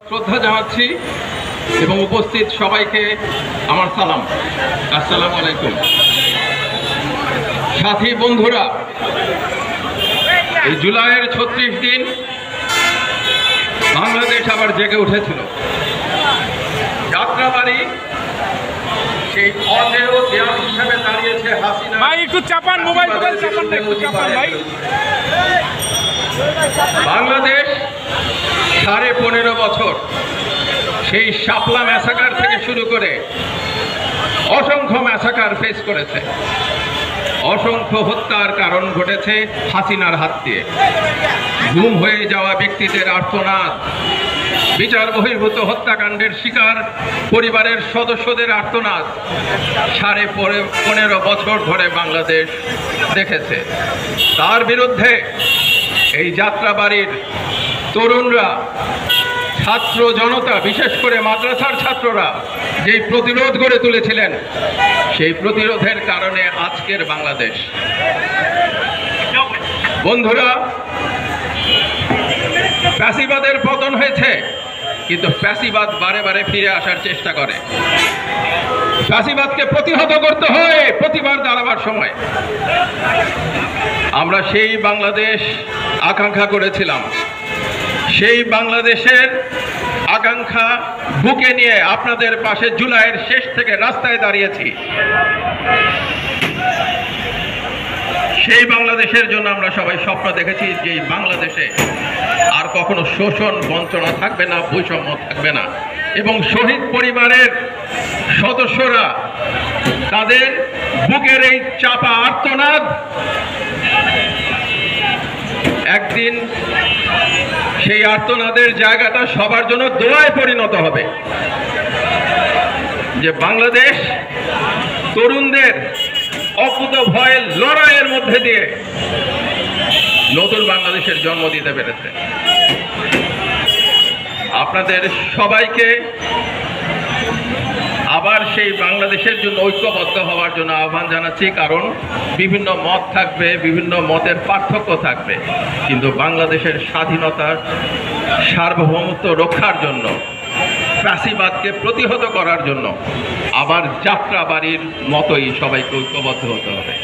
শ্রদ্ধা জানাচ্ছি এবং উপস্থিত সবাইকে আমার সালাম। আসসালামু আলাইকুম। সাথী বন্ধুরা, এই জুলাইয়ের ৩৬ দিন বাংলাদেশ আবার জেগে উঠেছিল। যাত্রাবাড়ি সেই অজেয় দেয়াল হিসেবে দাঁড়িয়েছে হাসিনা। ভাই একটু চাপান, মোবাইল চাপান, একটু চাপান ভাই। বাংলাদেশ 15.5 বছর সেই শাপলা ম্যাসাকার থেকে শুরু করে অসংখ্য ম্যাসাকার ফেস করেছে। অসংখ্য হত্যার কারণ ঘটেছে হাসিনার হাত দিয়ে। গুম হয়ে যাওয়া ব্যক্তিদের আর্তনাদ, বিচার বহির্ভূত হত্যাকাণ্ডের শিকার পরিবারের সদস্যদের আর্তনাদ 15.5 বছর ধরে বাংলাদেশ দেখেছে। তার বিরুদ্ধে এই যাত্রাবাড়ির তরুণরা, ছাত্র জনতা, বিশেষ করে মাদ্রাসার ছাত্ররা যেই প্রতিরোধ গড়ে তুলেছিলেন, সেই প্রতিরোধের কারণে আজকের বাংলাদেশ। বন্ধুরা, ফ্যাসিবাদের পতন হয়েছে, কিন্তু ফ্যাসিবাদ বারে বারে ফিরে আসার চেষ্টা করে। ফ্যাসিবাদকে প্রতিহত করতে হয় প্রতিবার দাঁড়াবার সময়। আমরা সেই বাংলাদেশ আকাঙ্ক্ষা করেছিলাম। সেই বাংলাদেশের আকাঙ্ক্ষা বুকে নিয়ে আপনাদের পাশে জুলাইয়ের শেষ থেকে রাস্তায় দাঁড়িয়েছি। সেই বাংলাদেশের জন্য আমরা সবাই স্বপ্ন দেখেছি যে বাংলাদেশে আর কখনো শোষণ, বঞ্চনা থাকবে না, বৈষম্য থাকবে না, এবং শহীদ পরিবারের সদস্যরা তাদের বুকের এই চাপা আর্তনাদ একদিন সেই আর্তনাদের জায়গাটা সবার জন্য দোয়ায় পরিণত হবে। যে বাংলাদেশ তরুণদের অকুত ভয়ের লড়াইয়ের মধ্যে দিয়ে নতুন বাংলাদেশের জন্ম দিতে পেরেছে। আপনাদের সবাইকে আবার সেই বাংলাদেশের জন্য ঐক্যবদ্ধ হওয়ার জন্য আহ্বান জানাচ্ছি। কারণ বিভিন্ন মত থাকবে, বিভিন্ন মতের পার্থক্য থাকবে, কিন্তু বাংলাদেশের স্বাধীনতার সার্বভৌমত্ব রক্ষার জন্য, ফ্যাসিবাদকে প্রতিহত করার জন্য আবার যাত্রাবাড়ির মতোই সবাইকে ঐক্যবদ্ধ হতে হবে।